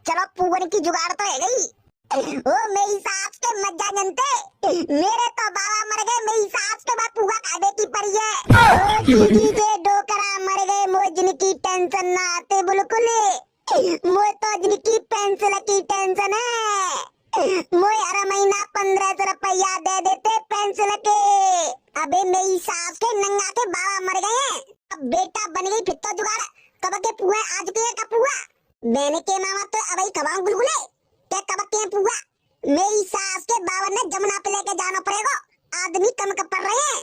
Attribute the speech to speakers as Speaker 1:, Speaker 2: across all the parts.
Speaker 1: चलो पुअन की जुगाड़ तो है गई। ओ मेरी सास के मज्जा जनते, मेरे तो बाबा मर गए, मेरी सास के बाद पुआ खाने की पड़ी है। ओ जीजी के डोकरा मर गए, मोर जिनकी टेंशन ना आते बिल्कुल, मोर तो जिनकी पेंसिल की टेंशन है। मोर हर महीना 1500 रुपया दे देते पेंसिल के। अबे मेरी सास के नंगा के बाबा मर गए हैं, अब बेटा बन गई फिर तो जुगाड़। कब के पुआ आज के का पुआ मैंने के मामा तो अबई खवाऊं गुलगुले क्या कब के पुआ। मेरी सास के बाबा ने जमुना पे लेके जाना पड़ेगा, आदमी कम कब पड़ रहे हैं।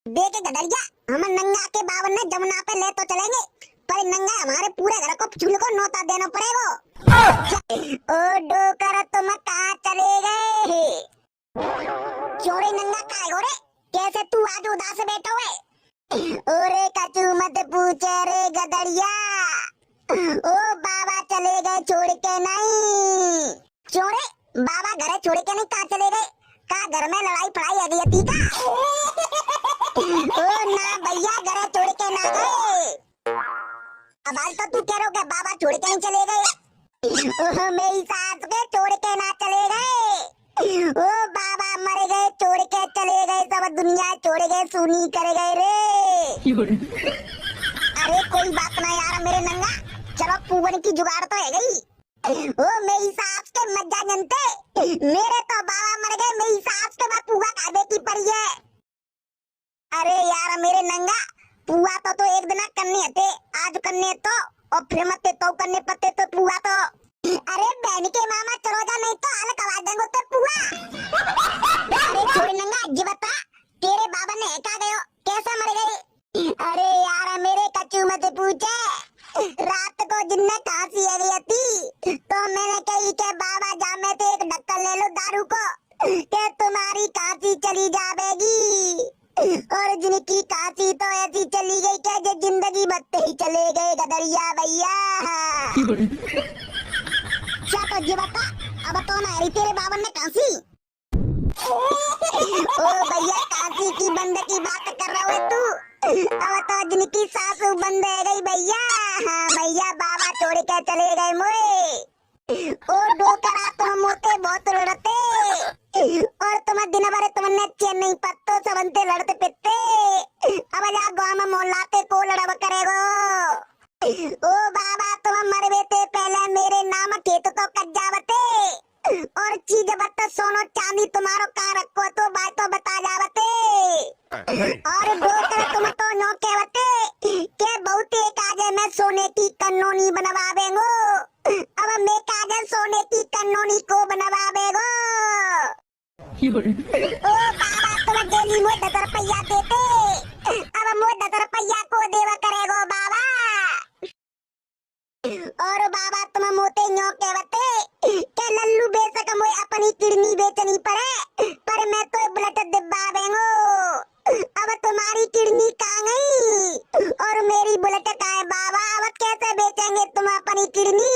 Speaker 1: देखे गडरिया हम नंगा के बाबा ने जमुना पे ले तो चलेंगे, पर नंगा हमारे पूरे घर को चूल्हे को नौता देना पड़ेगा। ओ डोकर तुम कहाँ चले गए? चोरे नंगा काय हो रे, कैसे तू आज उदास बैठा हुए? ओरे कचू मत पूछे रे गदड़िया, ओ बाबा चले गए छोड़ के नहीं। चोरे बाबा घर छोड़ के नहीं कहाँ चले गए? का घर में लड़ाई पड़ाई आ गई थी का? ओ ना भैया घर छोड़ के ना गए। अब आज तो तू कह रहा हो बाबा छोड़ के नहीं चले गए। मेरी सास के छोड़ के ना चले गए, ओ बाबा मर गए छोड़ के चले गए, सब दुनिया छोड़ गए, सुनी कर गए रे। अरे कोई बात ना यार मेरे नंगा, चलो पुअन की जुगाड़ तो है गई। ओ मेरी सास के मज्जा जनते, मेरे तो बाबा मर गए, मेरी सास के बाद पुआ खाने की पड़ी है। अरे यार मेरे नंगा, पुआ तो एक दिन करने थे, आज करने तो और फिर मत तो करने पत्ते तो पुआ तो। अरे बहन के मामा चलो जा, नहीं तो हाल कवा देंगे तो पुआ। अरे छोड़ नंगा जी बता, तेरे बाबा ने कहा गयो कैसे मर गए? अरे यार मेरे कचू मत पूछे, रात को जिन्ने कांसी आ गई थी तो मैंने कही के बाबा जामे थे एक ढक्कन ले लो दारू को, के तुम्हारी कांसी चली जाएगी। और जिनकी कांसी तो ऐसी चली गई के जो जिंदगी बत्ते ही चले गए गदरिया भैया। क्या तो जी बता, अब तो ना तेरे बाबा ने कांसी। ओ भैया कांसी की बंद की बात कर रहा है तू, अब तो जिनकी सासू बंद है गई भैया। हाँ भैया बाबा छोड़ के चले गए मोए। ओ डोकरा तुम मोते बहुत लड़ते, और तुम दिन भर तुमने चैन नहीं पत्तो सबंते लड़ते पिटते, अब जा गाँव में मोहल्लाते को लड़ब करेगो। ओ बाबा तुम मरवे थे पहले मेरे नाम खेत तो कज्जावते, और चीज बत सोनो चांदी तुम्हारो का रखो तो बात तो बता जावते। और डोकर तुम तो नो कहवते के बहुते काजे में सोने की कन्नोनी बनवावेंगो, अब मैं काजे सोने की कन्नोनी को बनवावेगो। ओ बाबा तुम डेली मुझे 10 रुपया देते, अब मुझे 10 रुपया को देवा करेगो बाबा। और बाबा तुम मोते न्यो कहवते के लल्लू बेचक मोए अपनी किडनी बेचनी पड़े, पर मैं तो ब्लड डिब्बा बेंगो। अब तुम्हारी किडनी कहाँ गई और मेरी बुलेट कहाँ है बाबा? अब कैसे बेचेंगे तुम अपनी किडनी?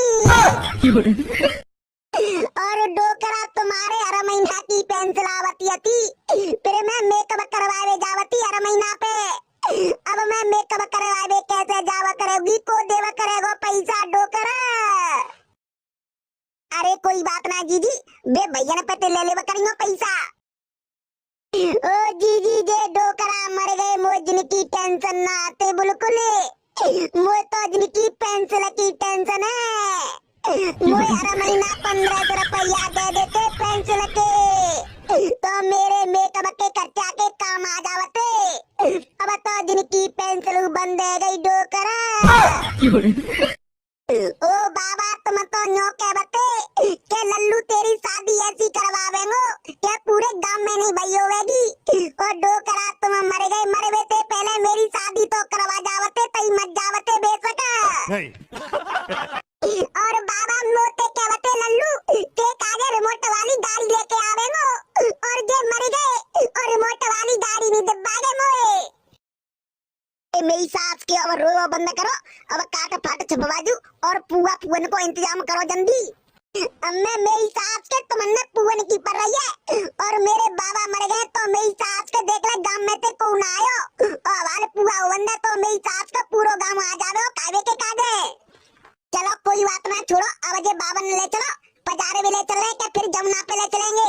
Speaker 1: और डोकरा तुम्हारे हर महीना की पेंसिल आवती थी, फिर मैं मेकअप करवावे जावती हर महीना पे, अब मैं मेकअप करवावे कैसे जावा करेगी को देवा करेगो पैसा डोकरा? अरे कोई बात ना जीजी, बे भैया ने पे ले लेवा करेंगे पैसा। ओ जीजी जे डोकरा मर गए, मोर जिनकी टेंशन ना आते बिल्कुल, मोर तो जिनकी पेंसिल की टेंशन है। मोर हर महीना 1500 रुपया दे देते पेंसिल के, तो मेरे मेकअप के खर्चा के काम आ जावते, अब तो जिनकी पेंसिल बंद है गई डोकरा। ओ बाबा तुम तो न्यो कहवते के लल्लू तेरी शादी ऐसी करवावेंगो के पूरे गांव में नहीं भई होवेगी, और डोकरा तुम मर गए, मरवे थे पहले मेरी शादी तो करवा जावते तई मत जावते बेसका। और बाबा मोते कहवते लल्लू के कागे रिमोट वाली गाड़ी लेके आवेंगो, और जे मर गए और रिमोट वाली गाड़ी नहीं दबागे मोए। मेरी सास के अब रोवा बंद करो, अब काट फाट छपवाजू और पुआ पुअन को इंतजाम करो जल्दी। मैं मेरी सास के तुमने पुअन की पर रही है, और मेरे बाबा मर गए तो मेरी सास के देख ले गांव में ते कौन आयो, और हमारे पुआ बंदा तो मेरी सास का पूरा गांव आ जावे खावे के कागे। चलो कोई बात ना, छोड़ो। अब ये बाबा ने ले चलो, पजारे भी ले चल रहे क्या फिर जमुना पे ले चलेंगे?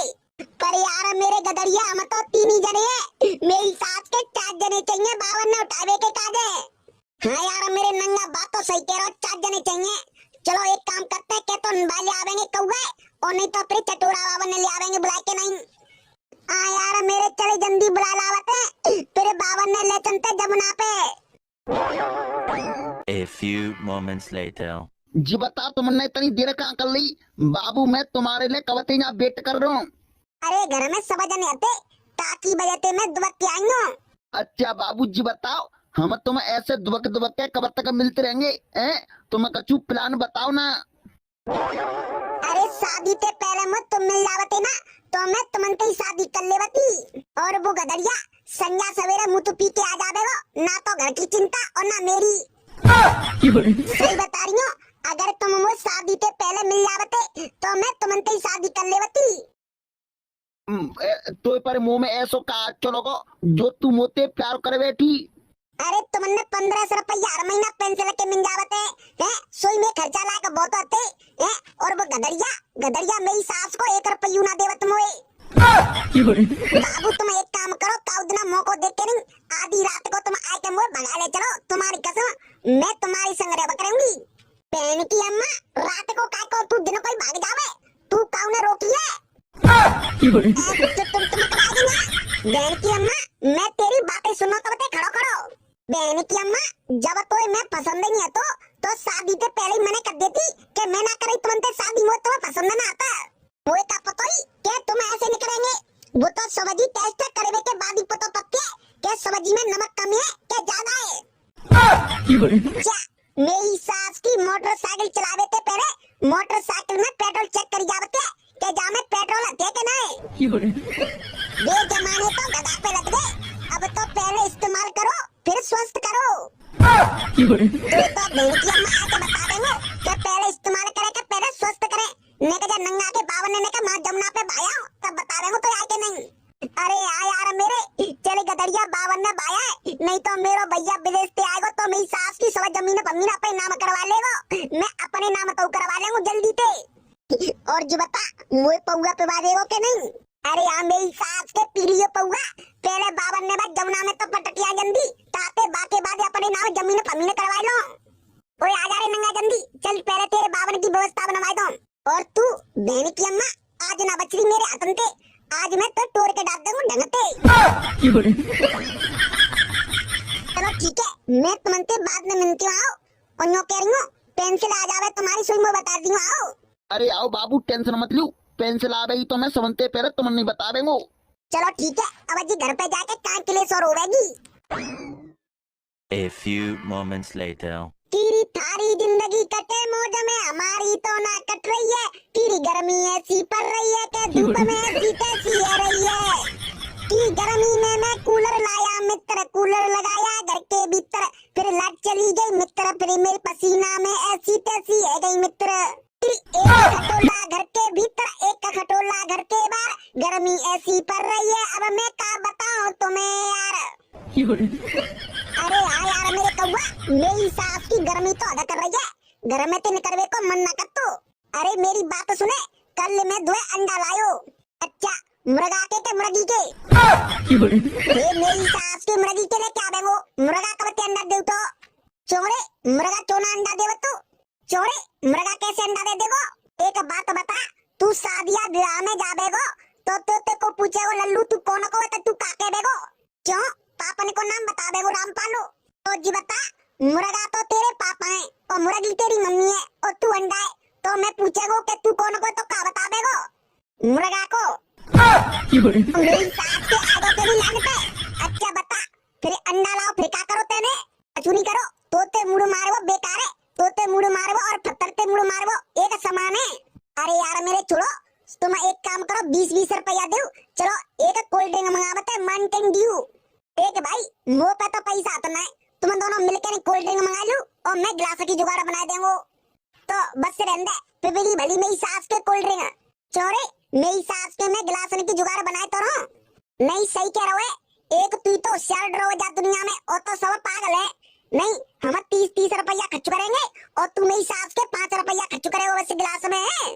Speaker 1: पर यार मेरे गदरिया, हम तो 3 ही जने हैं, मेरी सास के 4 जने चाहिए बाबा ने उठावे के काजे। हाँ यार मेरे नंगा, बात तो सही कह रहा हो, 4 जने चाहिए। चलो एक काम करते हैं, क्या तो भाई ले आवेंगे कौवे, और नहीं तो फिर चटोरा बाबा ने ले आवेंगे बुला के। नहीं हाँ यार मेरे, चले जल्दी बुला लावते, फिर बाबा ने ले चलते जमुना पे।
Speaker 2: A few moments later.
Speaker 3: जी बता, तुमने इतनी देर कहाँ कर ली? बाबू मैं तुम्हारे लिए कब से यहाँ वेट कर रहा हूँ।
Speaker 1: अरे घर में सब जने आते, ताकि बजते में दुबक के आई हूँ।
Speaker 3: अच्छा बाबू जी बताओ, हम तुम ऐसे दुबक दुबक के कब तक मिलते रहेंगे? तुम कछु प्लान बताओ ना।
Speaker 1: अरे शादी से पहले मुझ तुम मिल जावते ना, तो मैं तुमन की शादी कर लेवती। और वो गदरिया संजा सवेरे मुँह तो पी के आ जावेगो, ना तो घर की चिंता और ना मेरी। सही बता रही हूँ, अगर तुम मुझ शादी से पहले मिल जावते तो मैं तुमन की शादी कर लेवती।
Speaker 3: तो पर मुंह में ऐसो का चलो को जो तू मोते प्यार कर बैठी।
Speaker 1: अरे तुमने 1500 रुपया हर महीना पेंशन के मिल जावते हैं, सोई में खर्चा लाके बहुत आते हैं। और वो गदरिया गदरिया मेरी सास को 1 रुपया ना देवत मोए। बाबू तुम एक काम करो, काउदना मौको देख के नहीं, आधी रात को तुम आके मोए भगा ले चलो, तुम्हारी कसम मैं तुम्हारी संग रह करूंगी। बहन की अम्मा, रात को काय को तू दिन को ही भाग जावे, तू काऊ ने रोकी है? तुम बहन की अम्मा, मैं तेरी बातें सुनो तो बते खड़ो खड़ो। बहन की अम्मा, जब तो मैं पसंद नहीं है तो शादी से पहले ही मना कर देती कि मैं ना करी तुमसे शादी, मुझे तुम्हें पसंद ना आता। वो का पता ही कि तुम ऐसे निकलेंगे, वो तो सब्जी टेस्ट करने के बाद ही पता पक्के कि सब्जी में नमक कम है क्या ज्यादा है। क्या मेरी सास की मोटरसाइकिल चलावे थे पहले, मोटरसाइकिल में पेट्रोल चेक करी जावते कि जा में पेट्रोल है कि नहीं। ये जमाने तो गधा पे लग गए, अब तो पहले इस्तेमाल करो फिर स्वस्थ करो। तो बहन की अम्मा आके बता देंगे कि पहले इस्तेमाल करे कि पहले स्वस्थ करे। ने कहा नंगा के बावन ने कहा मां जमुना पे भाया तब बता देंगे तो आके नहीं। अरे यार मेरे, चले गदरिया बावन ने भाया है, नहीं तो मेरा भैया विदेश से आएगा तो मेरी सास की सब जमीन बमीन अपने नाम करवा लेगा, मैं अपने नाम तो करवा लेंगे जल्दी से। और जी बता, मुझे पौआ पे बाजेगो के नहीं? अरे यार मेरी सास के पीढ़ियों पौआ, पहले बावन ने बाद जमुना में तो पटकिया जल्दी, ताते बाके बाद अपने नाम जमीन फमीन करवा लो। ओए आ जा रे नंगा जल्दी, चल पहले तेरे बावन की व्यवस्था बनवाई दो। और तू बहन की अम्मा, आज ना बचरी मेरे हाथन पे, आज मैं तो तोड़ के डाल दूंगा ढंगते। चलो ठीक है, मैं तुमसे बाद में मिलती हूँ। और यूँ कह रही हूँ, पेंसिल आ जावे तुम्हारी सुई में बता दी हूँ। आओ।
Speaker 3: अरे आओ बाबू, टेंशन मत लो, पेंसिल आ गई तो मैं समझते पहले तुम नहीं बता देंगे।
Speaker 1: चलो ठीक है, अब जी घर पे जाके कान के लिए सो रोवेगी।
Speaker 2: A few moments later.
Speaker 1: तेरी थारी जिंदगी कटे मौज में, हमारी तो ना कट रही है। तेरी गर्मी ऐसी पड़ रही है कि धूप में ऐसी तैसी है रही है। की गर्मी में मैं कूलर लाया मित्र, कूलर लगाया घर के भीतर, फिर लाइट चली गई मित्र, फिर मेरे पसीना में ऐसी तैसी है गई मित्र। एक खटोला घर के भीतर, एक खटोला घर के बाहर, गर्मी ऐसी पड़ रही है, अब मैं क्या बताऊं तुम्हें यार। अरे यार मेरे कौवा, मेरी सास की गर्मी तो अदा कर रही है, घर में तो निकलवे को मन ना कर तू। अरे मेरी बात सुने, कल मैं 2 अंडा लायो। अच्छा मुर्गा के मुर्गी के? ये मेरी सास की मुर्गी के लिए क्या देवो, मुर्गा कब अंडा देव तो? चोरे मुर्गा चोना अंडा देव तू, चोरे मुर्गा कैसे अंडा दे देगो? एक बात बता, तू शादिया ब्याह में जाबेगो तो को पूछेगो लल्लू तू कौन को है, तो तू का कह देगो? क्यों पापा ने को नाम बता देगो रामपालो? तो जी बता, मुर्गा तो तेरे पापा है और मुर्गी तेरी मम्मी है, और तू अंडा है, तो मैं पूछेगो कि तू कौन को, तो का बता देगो? मुर्गा को। मेरी सास के आगे तेरी लागत है। अच्छा बता, फिर अंडा लाओ, फिर क्या करो तेने? कुछ नहीं करो, तोते मुड़ मारवो बेकार है, तोते मुड़ मारवो और पत्थरते मुड़ मारवो एक समान है। अरे यार मेरे छोड़ो, तुम एक काम करो, 20-20 रुपया दो, चलो एक कोल्ड ड्रिंक मंगावते माउंटेन ड्यू। एक भाई मुंह पे तो पैसा आता है, तुम दोनों मिलकर कोल्ड ड्रिंक मंगा लो और मैं गिलास की जुगाड़ बना देंगे। तो बस रहने पिपली भली मेरी सास के कोल्ड ड्रिंक, चोरे मेरी सास के मैं गिलास की जुगाड़ बनाए तो रहो। नहीं सही कह रहे हो, एक तू तो होशियार रहो जा दुनिया में, और तो सब पागल है। नहीं, हम 30 रुपया खर्च करेंगे और तू मेरी सास के 5 रुपया खर्च करेगा वैसे गिलास में है।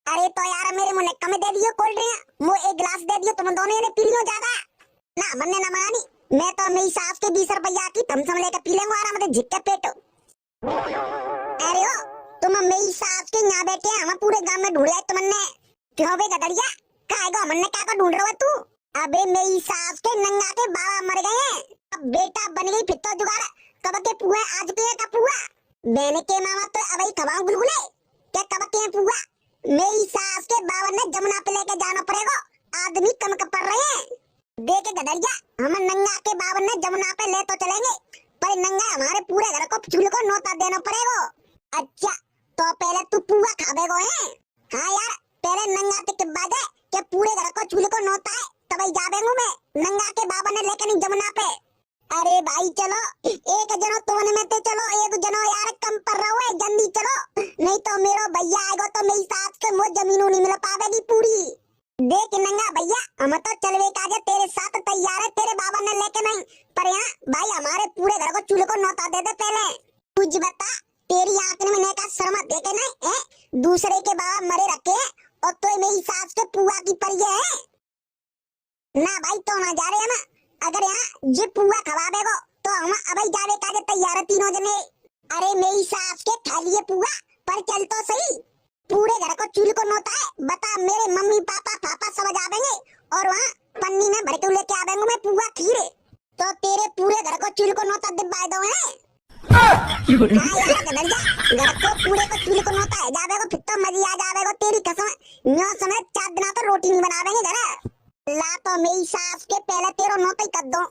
Speaker 1: अरे तो यार मेरे मुंह कम दे दियो कोल्ड ड्रिंक, मुँह एक गिलास दे दियो, तुम दोनों ने पी लियो ज्यादा ना, मन्ने ना मानी। मैं तो मेरी सास के 20 रुपया की थमसम लेकर पी लेंगे आराम से झिक के पेट। अरे ओ तुम मेरी सास के यहाँ बैठे हम पूरे गांव में ढूंढ तुमने, क्यों बे गदड़िया खाएगा हमने क्या ढूंढ रहा है तू? अबे मेरी सास के नंगा के बाबा मर गए हैं, अब बेटा बन गई फिर तो जुगाड़, कब के पुआ आज के का पुआ, मैंने के मामा तो अबे खवाऊं बुलबुले क्या कब के पुआ? मेरी सास के बाबा ने जमुना पे लेके जाना पड़ेगा, आदमी कम कप पड़ रहे हैं। देखे गदड़िया हम नंगा के बाबा ने जमुना पे ले तो चलेंगे, पर नंगा हमारे पूरे घर को चूल्हे को नौता देना पड़ेगा। अच्छा तो पहले तू पुआ खावेगो है? हाँ यार पहले नंगा के बाद है कि पूरे घर को चूल्हे को नौता है तभी जावेंगू मैं नंगा के बाबा ने लेकर नहीं जमुना पे। अरे भाई चलो एक जनो तोने में ते चलो, एक जनो यार कम पर रहो है, जल्दी चलो नहीं तो मेरा भैया आएगा तो मेरी सास के मुझ जमीनों नहीं मिल पावेगी पूरी। देख नंगा भैया हम तो चलवे काजे तेरे साथ तैयार है, तेरे बाबा ने लेके नहीं, पर यहाँ भाई हमारे पूरे घर को चूल्हे को नौता दे दे पहले। तुझ बता तेरी आंख में का शर्मा देखे नहीं है, दूसरे के बाबा मरे रखे है और तो मेरी सास के पुआ की परिये है ना भाई, तो ना जा रहे हम, अगर यहाँ ये पुआ खवाबेगो तो हम अभी जावे काजे तैयार है तीनों जने। अरे मेरी सास के खा लिए पुआ, पर चल तो सही, पूरे घर को चूल्हे को नौता है, बता मेरे मम्मी पापा पापा सब आवेंगे और वहाँ पन्नी में भर के लेके आवेंगे मैं पुआ खीरे, तो तेरे पूरे घर को चूल्हे को नौता दिवाए दो है। हाँ यार गदड़िया घर को पूरे को चूल्हे को नौता है जावेगो फिर तो मजी आ जावेगो तेरी कसम, न्यो समय 4 दिन तो रोटी नहीं बनावेंगे घर ला, तो मेरी सास के पहले तेरा नौता ही कर दो।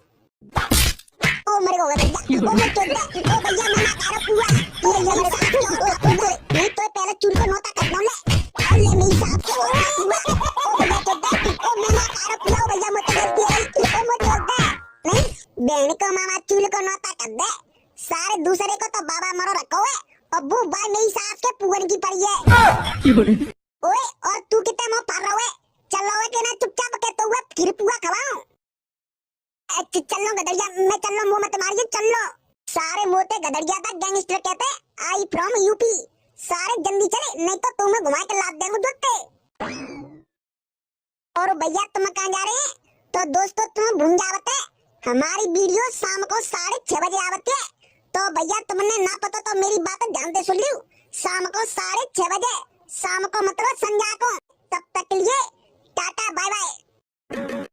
Speaker 1: ओ मेरे को गदड़िया ओ मैं चोदा ओ भैया मैं ना खा पुआ ये मेरे सास के नहीं तो पहले चूल्हे को नौता कर दो ले और ले मेरी सास के पुआ ओ भैया चोदा ओ मैं ना खा पुआ भैया मत करती है ओ मत चोदा नहीं बहन को मामा चूल्हे को नौता कर दे, सारे दूसरे को तो बाबा मरो रखो है और वो भाई मेरी सास के पुअन की पड़ी है। ओए और तू कितने मुंह फाड़ रहा है, चलो है कि ना चुपचाप कहते हुए फिर पुआ खवाऊं। चलो गदड़िया मैं चलो मुंह मत मारिए चलो, सारे मोटे गदड़िया था गैंगस्टर कहते आई फ्रॉम यूपी, सारे जल्दी चले नहीं तो तुम्हें घुमा के लाद देंगे जुत्ते। और भैया तुम कहाँ जा रहे हैं? तो दोस्तों तुम भूल जावत है हमारी वीडियो शाम को 6:30 बजे आवती है, तो भैया तुमने ना पता तो मेरी बात ध्यान से सुन लियो, शाम को 6:30 बजे, शाम को मतलब संध्या को, तब तक के लिए टाटा बाय बाय।